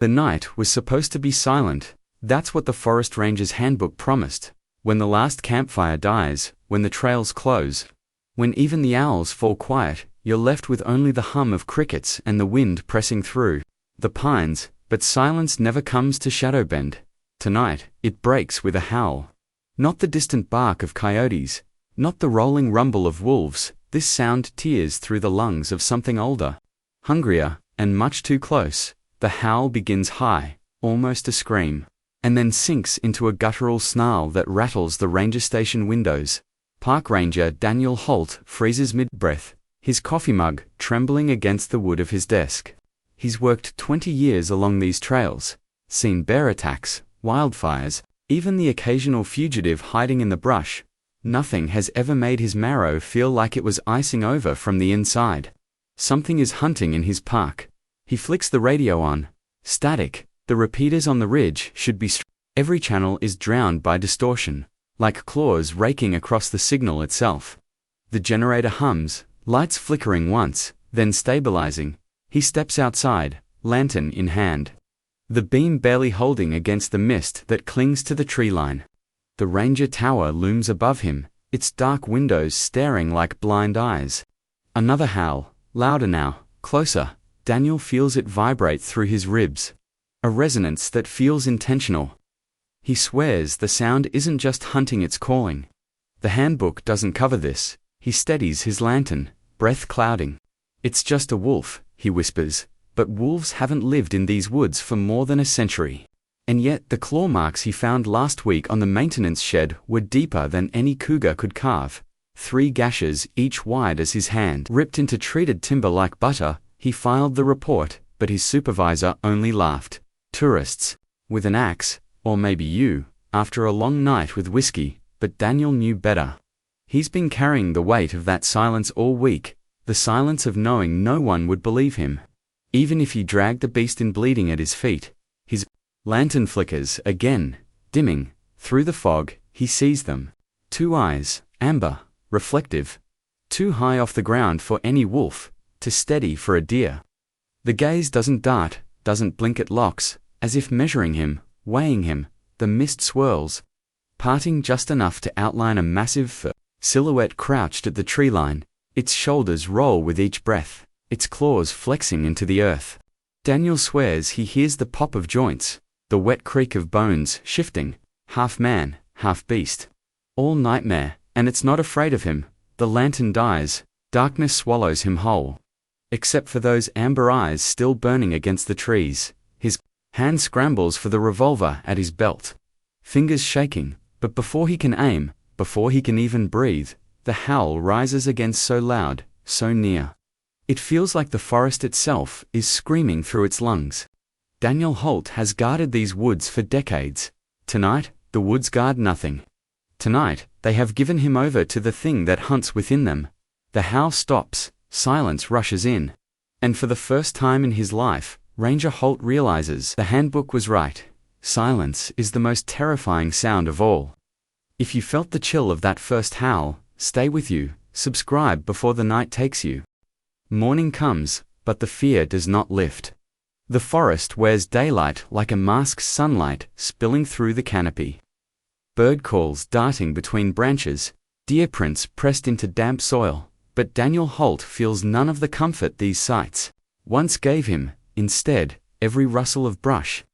The night was supposed to be silent. That's what the Forest Ranger's handbook promised. When the last campfire dies, when the trails close, when even the owls fall quiet, you're left with only the hum of crickets and the wind pressing through the pines. But silence never comes to Shadowbend. Tonight, it breaks with a howl. Not the distant bark of coyotes, not the rolling rumble of wolves. This sound tears through the lungs of something older, hungrier, and much too close. The howl begins high, almost a scream, and then sinks into a guttural snarl that rattles the ranger station windows. Park Ranger Daniel Holt freezes mid-breath, his coffee mug trembling against the wood of his desk. He's worked 20 years along these trails, seen bear attacks, wildfires, even the occasional fugitive hiding in the brush. Nothing has ever made his marrow feel like it was icing over from the inside. Something is hunting in his park. He flicks the radio on. Static. The repeaters on the ridge should be every channel is drowned by distortion, like claws raking across the signal itself. The generator hums, lights flickering once, then stabilizing. He steps outside, lantern in hand, the beam barely holding against the mist that clings to the tree line. The ranger tower looms above him, its dark windows staring like blind eyes. Another howl, louder now, closer. Daniel feels it vibrate through his ribs, a resonance that feels intentional. He swears the sound isn't just hunting, it's calling. The handbook doesn't cover this. He steadies his lantern, breath clouding. It's just a wolf, he whispers, but wolves haven't lived in these woods for more than a century. And yet the claw marks he found last week on the maintenance shed were deeper than any cougar could carve. 3 gashes, each wide as his hand, ripped into treated timber like butter. He filed the report, but his supervisor only laughed. Tourists, with an axe, or maybe you, after a long night with whiskey. But Daniel knew better. He's been carrying the weight of that silence all week, the silence of knowing no one would believe him. Even if he dragged the beast in bleeding at his feet. His lantern flickers again, dimming. Through the fog, he sees them. 2 eyes, amber, reflective. Too high off the ground for any wolf, too steady for a deer. The gaze doesn't dart, doesn't blink, it locks, as if measuring him, weighing him. The mist swirls, parting just enough to outline a massive fur silhouette crouched at the tree line. Its shoulders roll with each breath, its claws flexing into the earth. Daniel swears he hears the pop of joints, the wet creak of bones shifting, half man, half beast. All nightmare, and it's not afraid of him. The lantern dies, darkness swallows him whole. Except for those amber eyes still burning against the trees. His hand scrambles for the revolver at his belt, fingers shaking, but before he can aim, before he can even breathe, the howl rises again, so loud, so near. It feels like the forest itself is screaming through its lungs. Daniel Holt has guarded these woods for decades. Tonight, the woods guard nothing. Tonight, they have given him over to the thing that hunts within them. The howl stops, silence rushes in. And for the first time in his life, Ranger Holt realizes the handbook was right. Silence is the most terrifying sound of all. If you felt the chill of that first howl, stay with you, subscribe before the night takes you. Morning comes, but the fear does not lift. The forest wears daylight like a mask, sunlight spilling through the canopy. Bird calls darting between branches, deer prints pressed into damp soil. But Daniel Holt feels none of the comfort these sights once gave him. Instead, every rustle of brush,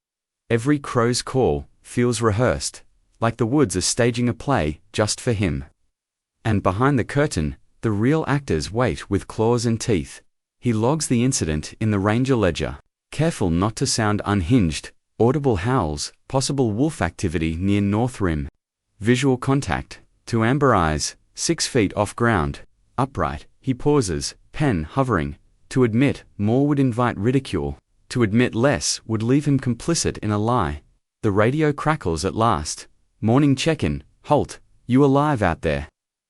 every crow's call, feels rehearsed, like the woods are staging a play just for him. And behind the curtain, the real actors wait with claws and teeth. He logs the incident in the ranger ledger, careful not to sound unhinged. Audible howls, possible wolf activity near North Rim. Visual contact, 2 amber eyes, 6 feet off ground. Upright, he pauses, pen hovering. To admit more would invite ridicule. To admit less would leave him complicit in a lie. The radio crackles at last. Morning check-in. Holt, you alive out there?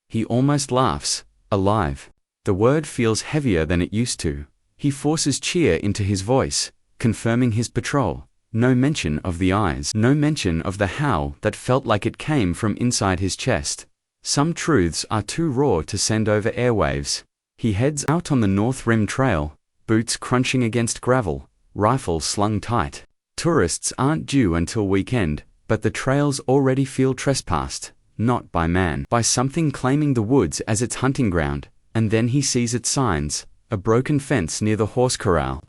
He almost laughs. Alive. The word feels heavier than it used to. He forces cheer into his voice, confirming his patrol. No mention of the eyes. No mention of the howl that felt like it came from inside his chest. Some truths are too raw to send over airwaves. He heads out on the North Rim Trail, boots crunching against gravel, rifle slung tight. Tourists aren't due until weekend, but the trails already feel trespassed, not by man, by something claiming the woods as its hunting ground, and then he sees its signs, a broken fence near the horse corral.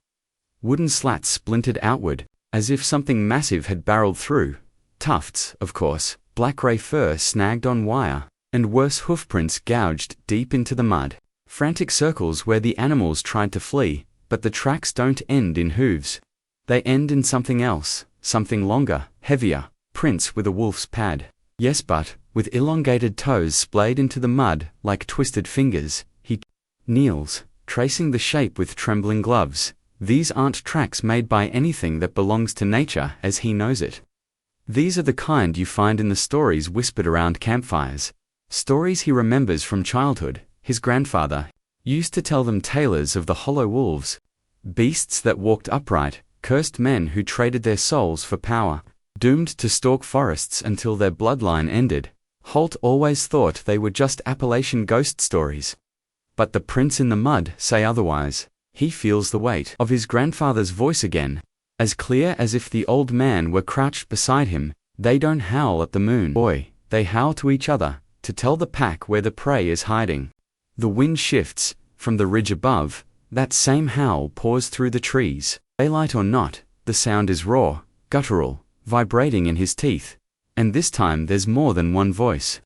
Wooden slats splintered outward, as if something massive had barreled through. Tufts, of course, black-gray fur snagged on wire, and worse hoofprints gouged deep into the mud. Frantic circles where the animals tried to flee, but the tracks don't end in hooves. They end in something else, something longer, heavier, prints with a wolf's pad. Yes, but, with elongated toes splayed into the mud like twisted fingers, he kneels, tracing the shape with trembling gloves. These aren't tracks made by anything that belongs to nature as he knows it. These are the kind you find in the stories whispered around campfires. Stories he remembers from childhood. His grandfather used to tell them tales of the hollow wolves, beasts that walked upright, cursed men who traded their souls for power, doomed to stalk forests until their bloodline ended. Holt always thought they were just Appalachian ghost stories. But the prints in the mud say otherwise. He feels the weight of his grandfather's voice again, as clear as if the old man were crouched beside him. They don't howl at the moon, boy, they howl to each other, to tell the pack where the prey is hiding. The wind shifts, from the ridge above, that same howl pours through the trees. Daylight or not, the sound is raw, guttural, vibrating in his teeth. And this time there's more than one voice.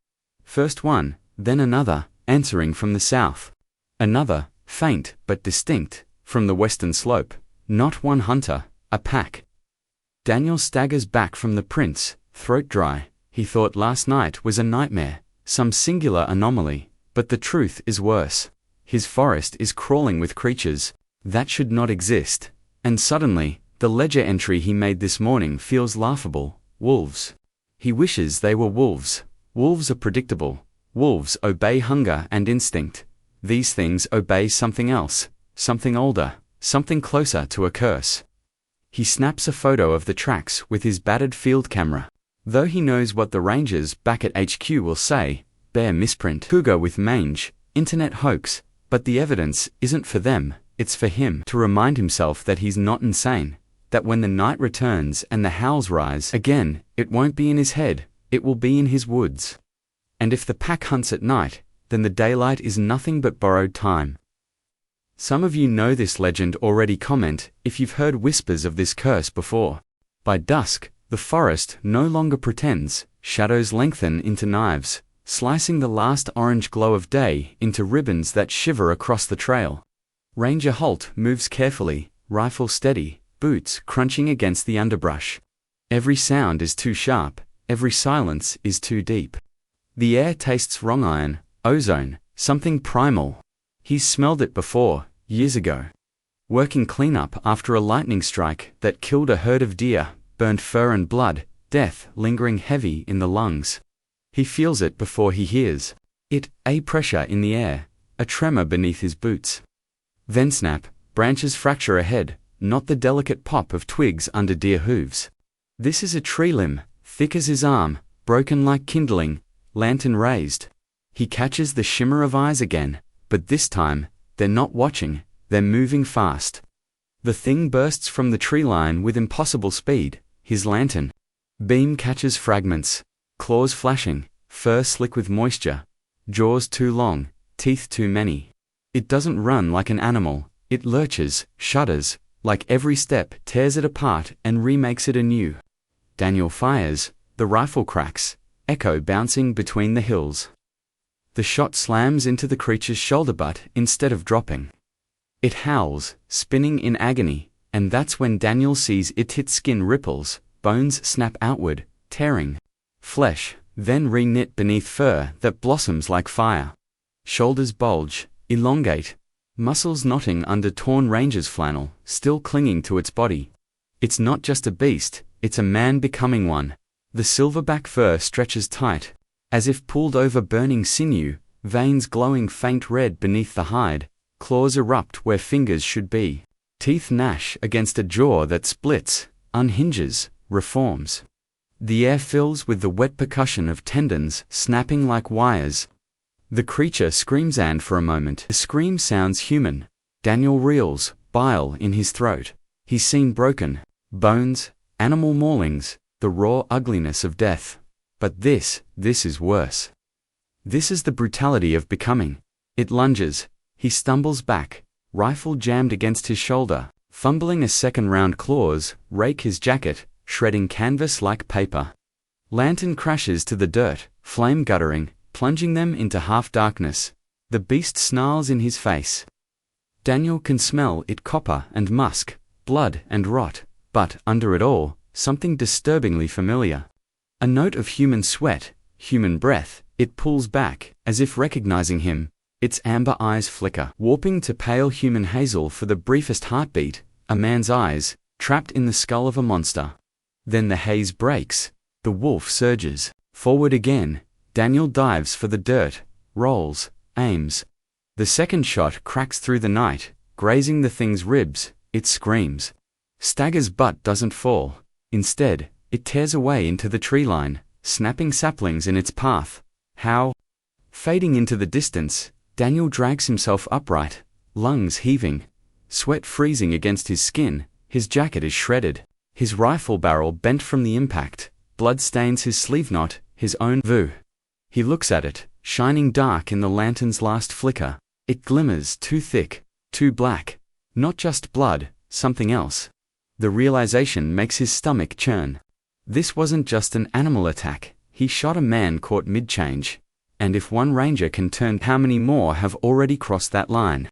First one, then another, answering from the south. Another, faint but distinct, from the western slope. Not one hunter, a pack. Daniel staggers back from the prints, throat dry. He thought last night was a nightmare, some singular anomaly, but the truth is worse. His forest is crawling with creatures that should not exist. And suddenly, the ledger entry he made this morning feels laughable. Wolves. He wishes they were wolves. Wolves are predictable. Wolves obey hunger and instinct. These things obey something else, something older, something closer to a curse. He snaps a photo of the tracks with his battered field camera. Though he knows what the rangers back at HQ will say, bear misprint, cougar with mange, internet hoax, but the evidence isn't for them, it's for him to remind himself that he's not insane, that when the night returns and the howls rise again, it won't be in his head, it will be in his woods. And if the pack hunts at night, then the daylight is nothing but borrowed time. Some of you know this legend already. Comment if you've heard whispers of this curse before. By dusk, the forest no longer pretends, shadows lengthen into knives, slicing the last orange glow of day into ribbons that shiver across the trail. Ranger Holt moves carefully, rifle steady, boots crunching against the underbrush. Every sound is too sharp, every silence is too deep. The air tastes wrong iron, ozone, something primal. He's smelled it before, years ago. Working cleanup after a lightning strike that killed a herd of deer, burned fur and blood, death lingering heavy in the lungs. He feels it before he hears it, a pressure in the air, a tremor beneath his boots. Then snap, branches fracture ahead, not the delicate pop of twigs under deer hooves. This is a tree limb, thick as his arm, broken like kindling, lantern raised. He catches the shimmer of eyes again, but this time, they're not watching, they're moving fast. The thing bursts from the tree line with impossible speed. His lantern beam catches fragments, claws flashing, fur slick with moisture, jaws too long, teeth too many. It doesn't run like an animal, it lurches, shudders, like every step tears it apart and remakes it anew. Daniel fires, the rifle cracks, echo bouncing between the hills. The shot slams into the creature's shoulder butt instead of dropping. It howls, spinning in agony, and that's when Daniel sees its skin ripples, bones snap outward, tearing flesh, then re-knit beneath fur that blossoms like fire. Shoulders bulge, elongate, muscles knotting under torn ranger's flannel, still clinging to its body. It's not just a beast, it's a man becoming one. The silverback fur stretches tight, as if pulled over burning sinew, veins glowing faint red beneath the hide, claws erupt where fingers should be. Teeth gnash against a jaw that splits, unhinges, reforms. The air fills with the wet percussion of tendons snapping like wires. The creature screams, and for a moment the scream sounds human. Daniel reels, bile in his throat. He's seen broken bones, Animal maulings, the raw ugliness of death. But this is worse. This is the brutality of becoming. It lunges. He stumbles back, rifle jammed against his shoulder, fumbling a second-round claws, rake his jacket, shredding canvas like paper. Lantern crashes to the dirt, flame guttering, plunging them into half-darkness. The beast snarls in his face. Daniel can smell it, copper and musk, blood and rot, but under it all, something disturbingly familiar. A note of human sweat, human breath. It pulls back, as if recognizing him. Its amber eyes flicker, warping to pale human hazel for the briefest heartbeat, a man's eyes, trapped in the skull of a monster. Then the haze breaks. The wolf surges. Forward again. Daniel dives for the dirt, rolls, aims. The second shot cracks through the night, grazing the thing's ribs. It screams. Staggers but doesn't fall. Instead, it tears away into the tree line, snapping saplings in its path. How? Fading into the distance, Daniel drags himself upright, lungs heaving, sweat freezing against his skin. His jacket is shredded, his rifle barrel bent from the impact, blood stains his sleeve knot, his own vu. He looks at it, shining dark in the lantern's last flicker. It glimmers too thick, too black. Not just blood, something else. The realization makes his stomach churn. This wasn't just an animal attack. He shot a man caught mid-change. And if one ranger can turn, how many more have already crossed that line?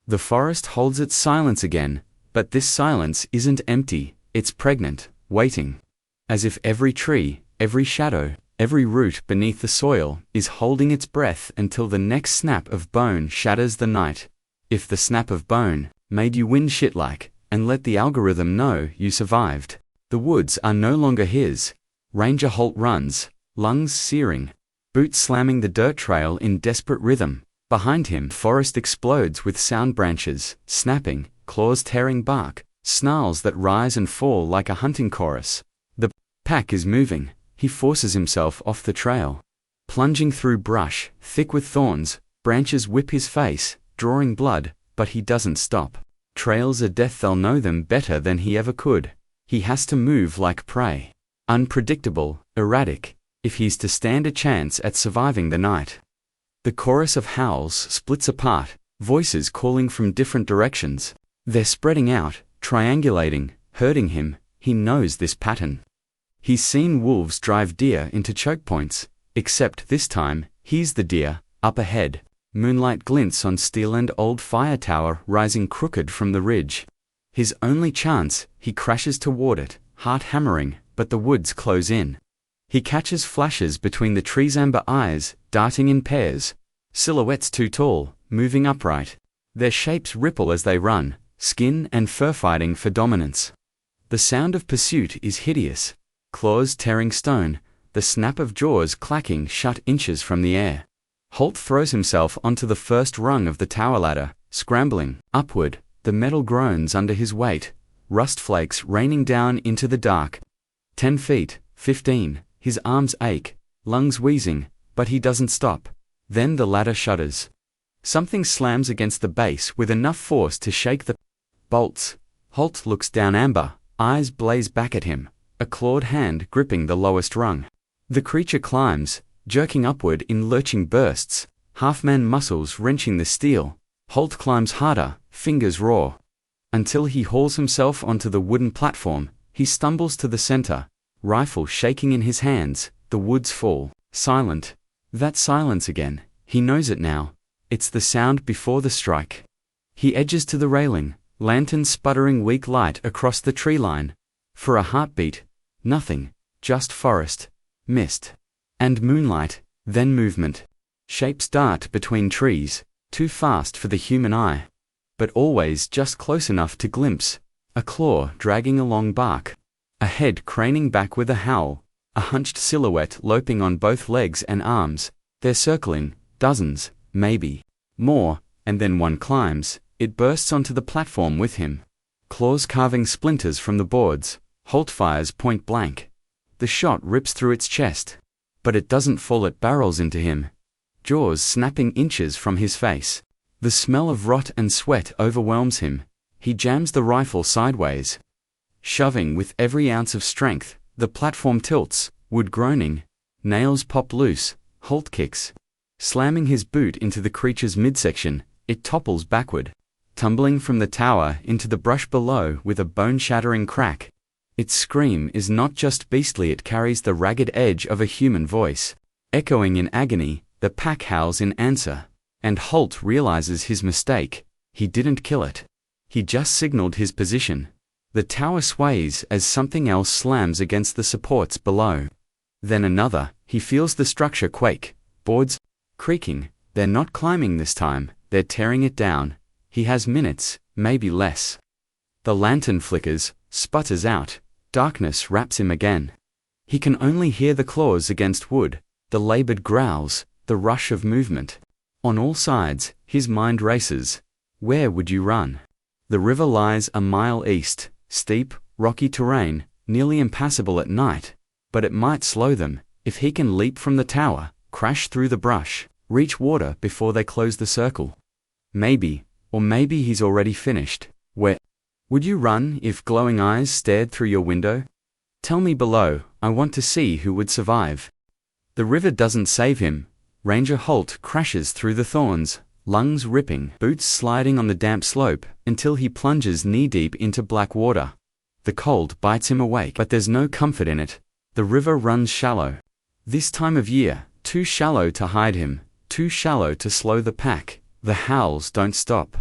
The forest holds its silence again, but this silence isn't empty, it's pregnant, waiting. As if every tree, every shadow, every root beneath the soil is holding its breath until the next snap of bone shatters the night. If the snap of bone made you win shit-like, and let the algorithm know you survived, the woods are no longer his. Ranger Holt runs, lungs searing, boots slamming the dirt trail in desperate rhythm. Behind him, forest explodes with sound, branches snapping, claws tearing bark, snarls that rise and fall like a hunting chorus. The pack is moving. He forces himself off the trail. Plunging through brush, thick with thorns, branches whip his face, drawing blood, but he doesn't stop. Trails are death, they'll know them better than he ever could. He has to move like prey. Unpredictable, erratic, if he's to stand a chance at surviving the night. The chorus of howls splits apart, voices calling from different directions. They're spreading out, triangulating, hurting him. He knows this pattern. He's seen wolves drive deer into choke points, except this time, he's the deer. Up ahead, moonlight glints on steel and old fire tower rising crooked from the ridge. His only chance, he crashes toward it, heart hammering, but the woods close in. He catches flashes between the trees, amber eyes, darting in pairs. Silhouettes too tall, moving upright. Their shapes ripple as they run, skin and fur fighting for dominance. The sound of pursuit is hideous. Claws tearing stone, the snap of jaws clacking shut inches from the air. Holt throws himself onto the first rung of the tower ladder, scrambling upward. The metal groans under his weight, rust flakes raining down into the dark. 10 feet, 15, his arms ache, lungs wheezing, but he doesn't stop. Then the ladder shudders. Something slams against the base with enough force to shake the bolts. Holt looks down, amber eyes blaze back at him, a clawed hand gripping the lowest rung. The creature climbs, jerking upward in lurching bursts, half-man muscles wrenching the steel. Holt climbs harder, fingers raw, until he hauls himself onto the wooden platform. He stumbles to the center, rifle shaking in his hands. The woods fall, silent. That silence again, he knows it now. It's the sound before the strike. He edges to the railing, lantern sputtering weak light across the tree line. For a heartbeat, nothing, just forest, mist, and moonlight, then movement. Shapes dart between trees, too fast for the human eye, but always just close enough to glimpse. A claw dragging along bark, a head craning back with a howl, a hunched silhouette loping on both legs and arms. They're circling, dozens, maybe more, and then one climbs. It bursts onto the platform with him. Claws carving splinters from the boards. Holt fires point blank. The shot rips through its chest, but it doesn't fall, it barrels into him. Jaws snapping inches from his face. The smell of rot and sweat overwhelms him. He jams the rifle sideways. Shoving with every ounce of strength, the platform tilts, wood groaning. Nails pop loose, Holt kicks. Slamming his boot into the creature's midsection, it topples backward, tumbling from the tower into the brush below with a bone-shattering crack. Its scream is not just beastly, it carries the ragged edge of a human voice. Echoing in agony, the pack howls in answer. And Holt realizes his mistake. He didn't kill it. He just signaled his position. The tower sways as something else slams against the supports below. Then another. He feels the structure quake. Boards creaking. They're not climbing this time, they're tearing it down. He has minutes, maybe less. The lantern flickers, sputters out. Darkness wraps him again. He can only hear the claws against wood, the labored growls, the rush of movement. On all sides, his mind races. Where would you run? The river lies a mile east, steep, rocky terrain, nearly impassable at night. But it might slow them, if he can leap from the tower, crash through the brush, reach water before they close the circle. Maybe, or maybe he's already finished. Where would you run if glowing eyes stared through your window? Tell me below, I want to see who would survive. The river doesn't save him. Ranger Holt crashes through the thorns, lungs ripping, boots sliding on the damp slope, until he plunges knee-deep into black water. The cold bites him awake, but there's no comfort in it. The river runs shallow. This time of year, too shallow to hide him, too shallow to slow the pack. The howls don't stop.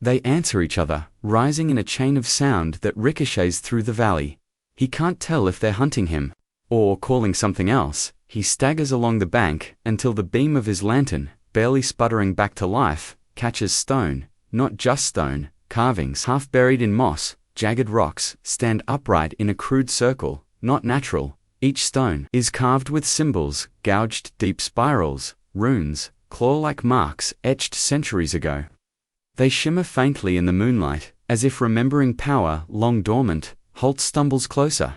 They answer each other, rising in a chain of sound that ricochets through the valley. He can't tell if they're hunting him, or calling something else. He staggers along the bank until the beam of his lantern, barely sputtering back to life, catches stone, not just stone, carvings half buried in moss, jagged rocks, stand upright in a crude circle, not natural. Each stone is carved with symbols, gouged deep spirals, runes, claw-like marks etched centuries ago. They shimmer faintly in the moonlight, as if remembering power long dormant. Holt stumbles closer.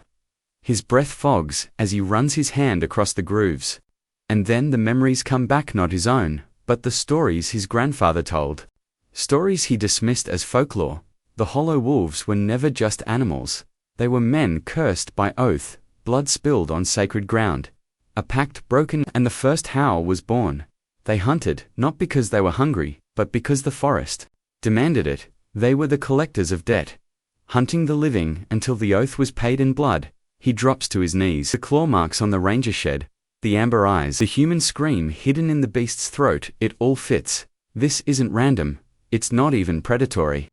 His breath fogs as he runs his hand across the grooves. And then the memories come back, not his own, but the stories his grandfather told. Stories he dismissed as folklore. The hollow wolves were never just animals. They were men cursed by oath, blood spilled on sacred ground. A pact broken, and the first howl was born. They hunted, not because they were hungry, but because the forest demanded it. They were the collectors of debt, hunting the living until the oath was paid in blood. He drops to his knees. The claw marks on the ranger shed, the amber eyes, the human scream hidden in the beast's throat. It all fits. This isn't random. It's not even predatory.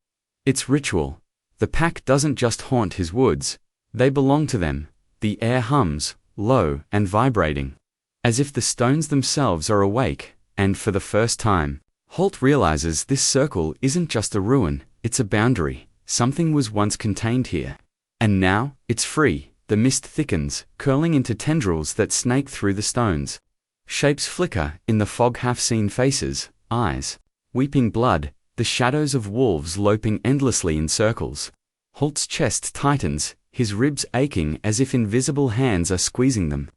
It's ritual. The pack doesn't just haunt his woods. They belong to them. The air hums, low and vibrating, as if the stones themselves are awake. And for the first time, Holt realizes this circle isn't just a ruin, it's a boundary. Something was once contained here. And now, it's free. The mist thickens, curling into tendrils that snake through the stones. Shapes flicker in the fog, half-seen faces, eyes, weeping blood, the shadows of wolves loping endlessly in circles. Holt's chest tightens, his ribs aching as if invisible hands are squeezing them.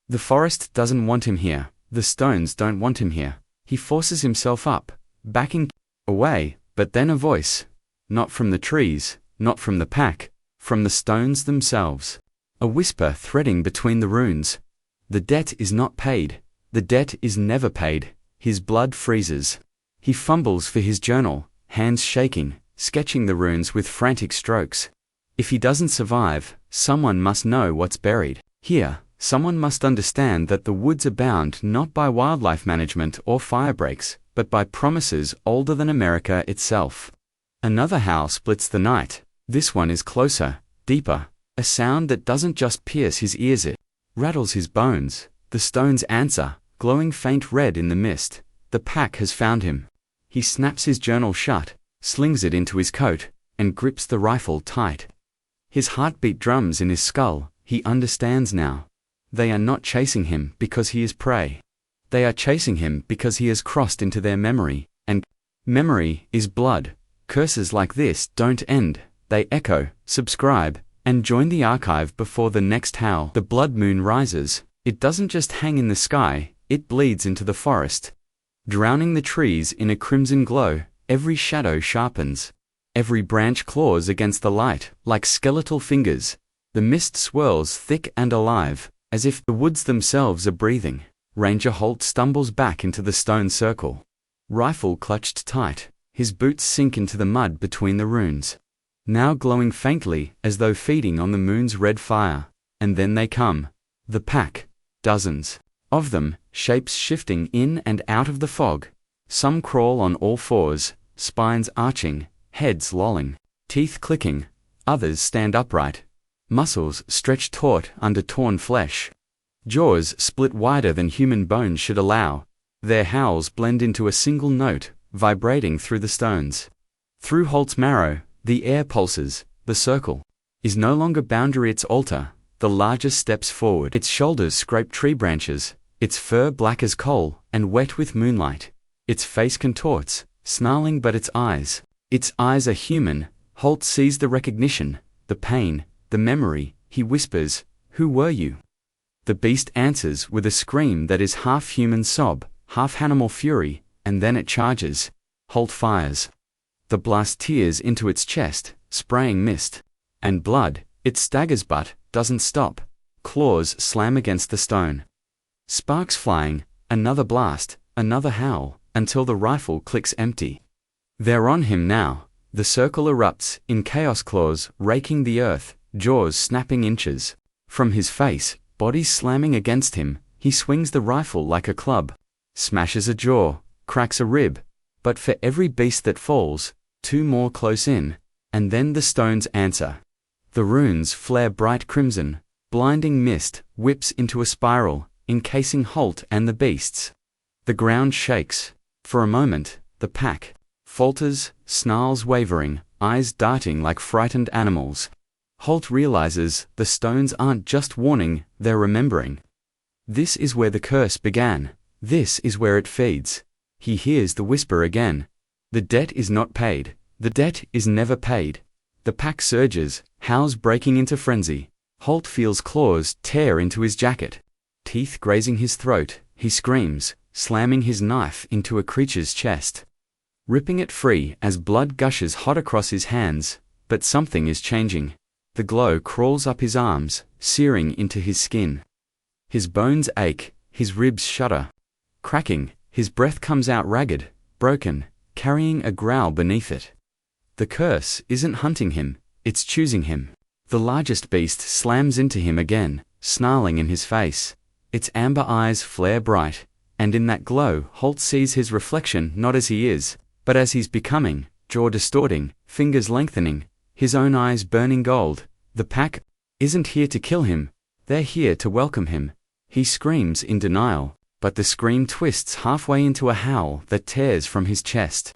The forest doesn't want him here. The stones don't want him here. He forces himself up, backing away, but then a voice. Not from the trees, not from the pack, from the stones themselves. A whisper threading between the runes. The debt is not paid. The debt is never paid. His blood freezes. He fumbles for his journal, hands shaking, sketching the runes with frantic strokes. If he doesn't survive, someone must know what's buried here. Someone must understand that the woods are bound not by wildlife management or fire breaks, but by promises older than America itself. Another howl splits the night. This one is closer, deeper, a sound that doesn't just pierce his ears, it rattles his bones. The stones answer, glowing faint red in the mist. The pack has found him. He snaps his journal shut, slings it into his coat, and grips the rifle tight. His heartbeat drums in his skull. He understands now. They are not chasing him because he is prey. They are chasing him because he has crossed into their memory, and memory is blood. Curses like this don't end. They echo. Subscribe, and join the archive before the next howl. The blood moon rises. It doesn't just hang in the sky, it bleeds into the forest. Drowning the trees in a crimson glow, every shadow sharpens. Every branch claws against the light, like skeletal fingers. The mist swirls thick and alive, as if the woods themselves are breathing. Ranger Holt stumbles back into the stone circle. Rifle clutched tight, his boots sink into the mud between the runes, now glowing faintly as though feeding on the moon's red fire. And then they come. The pack. Dozens of them, shapes shifting in and out of the fog. Some crawl on all fours, spines arching, heads lolling, teeth clicking. Others stand upright, muscles stretched taut under torn flesh. Jaws split wider than human bones should allow. Their howls blend into a single note, vibrating through the stones. Through Holt's marrow, the air pulses. The circle is no longer boundary, its altar. The largest steps forward. Its shoulders scrape tree branches, its fur black as coal and wet with moonlight. Its face contorts, snarling, but its eyes are human. Holt sees the recognition, the pain, the memory. He whispers, "Who were you?" The beast answers with a scream that is half human sob, half animal fury, and then it charges. Holt fires. The blast tears into its chest, spraying mist and blood. It staggers but doesn't stop. Claws slam against the stone. Sparks flying, another blast, another howl, until the rifle clicks empty. They're on him now. The circle erupts, in chaos, claws raking the earth, jaws snapping inches from his face, bodies slamming against him. He swings the rifle like a club, smashes a jaw, cracks a rib. But for every beast that falls, two more close in, and then the stones answer. The runes flare bright crimson. Blinding mist whips into a spiral, encasing Holt and the beasts. The ground shakes. For a moment, the pack falters, snarls wavering, eyes darting like frightened animals. Holt realizes the stones aren't just warning, they're remembering. This is where the curse began. This is where it feeds. He hears the whisper again. The debt is not paid. The debt is never paid. The pack surges, howls breaking into frenzy. Holt feels claws tear into his jacket. Teeth grazing his throat, he screams, slamming his knife into a creature's chest, ripping it free as blood gushes hot across his hands. But something is changing. The glow crawls up his arms, searing into his skin. His bones ache, his ribs shudder. Cracking, his breath comes out ragged, broken, carrying a growl beneath it. The curse isn't hunting him, it's choosing him. The largest beast slams into him again, snarling in his face. Its amber eyes flare bright, and in that glow Holt sees his reflection not as he is, but as he's becoming, jaw distorting, fingers lengthening, his own eyes burning gold. The pack isn't here to kill him, they're here to welcome him. He screams in denial, but the scream twists halfway into a howl that tears from his chest.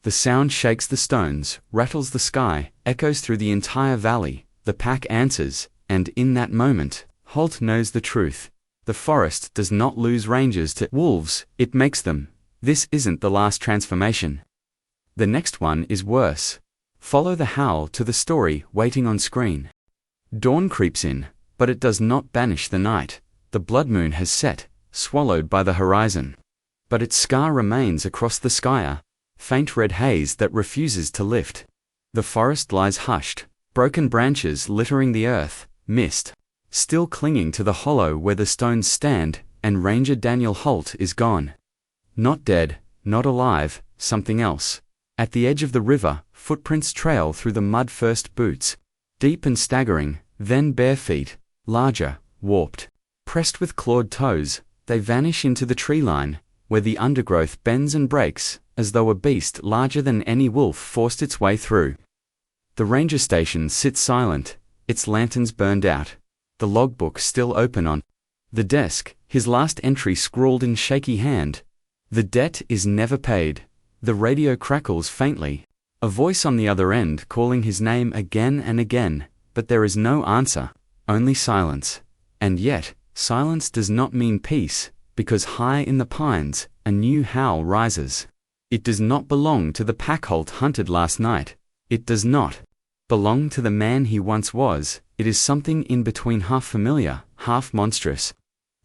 The sound shakes the stones, rattles the sky, echoes through the entire valley. The pack answers, and in that moment, Holt knows the truth. The forest does not lose rangers to wolves, it makes them. This isn't the last transformation. The next one is worse. Follow the howl to the story waiting on screen. Dawn creeps in, but it does not banish the night. The blood moon has set, swallowed by the horizon. But its scar remains across the sky, faint red haze that refuses to lift. The forest lies hushed, broken branches littering the earth, mist still clinging to the hollow where the stones stand, and Ranger Daniel Holt is gone. Not dead, not alive, something else. At the edge of the river, footprints trail through the mud, first boots, deep and staggering, then bare feet, larger, warped, pressed with clawed toes. They vanish into the tree line, where the undergrowth bends and breaks, as though a beast larger than any wolf forced its way through. The ranger station sits silent, its lanterns burned out, the logbook still open on the desk, his last entry scrawled in shaky hand. The debt is never paid. The radio crackles faintly, a voice on the other end calling his name again and again, but there is no answer, only silence. And yet, silence does not mean peace, because high in the pines, a new howl rises. It does not belong to the pack Holt hunted last night. It does not belong to the man he once was. It is something in between, half familiar, half monstrous.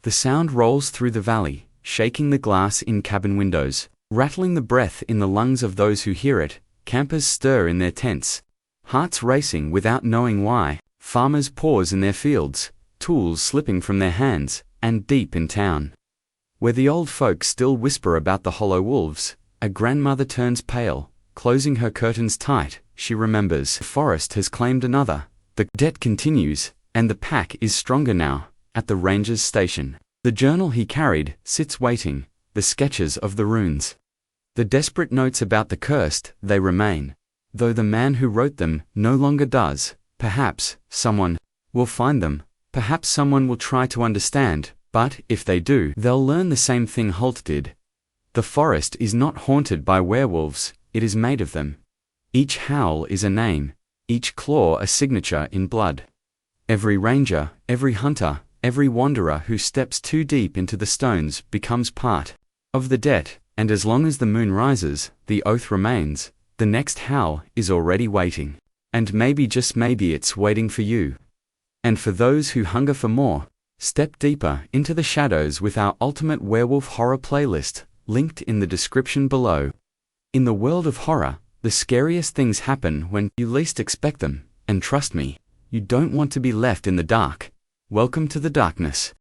The sound rolls through the valley, shaking the glass in cabin windows, rattling the breath in the lungs of those who hear it. Campers stir in their tents, hearts racing without knowing why. Farmers pause in their fields, tools slipping from their hands, and deep in town, where the old folks still whisper about the hollow wolves, a grandmother turns pale, closing her curtains tight. She remembers the forest has claimed another. The debt continues, and the pack is stronger now. At the ranger's station, the journal he carried sits waiting, the sketches of the runes, the desperate notes about the cursed, they remain, though the man who wrote them no longer does. Perhaps someone will find them, perhaps someone will try to understand, but if they do, they'll learn the same thing Holt did. The forest is not haunted by werewolves, it is made of them. Each howl is a name, each claw a signature in blood. Every ranger, every hunter, every wanderer who steps too deep into the stones becomes part of the debt, and as long as the moon rises, the oath remains. The next howl is already waiting. And maybe, just maybe, it's waiting for you. And for those who hunger for more, step deeper into the shadows with our ultimate werewolf horror playlist, linked in the description below. In the world of horror, the scariest things happen when you least expect them, and trust me, you don't want to be left in the dark. Welcome to the darkness.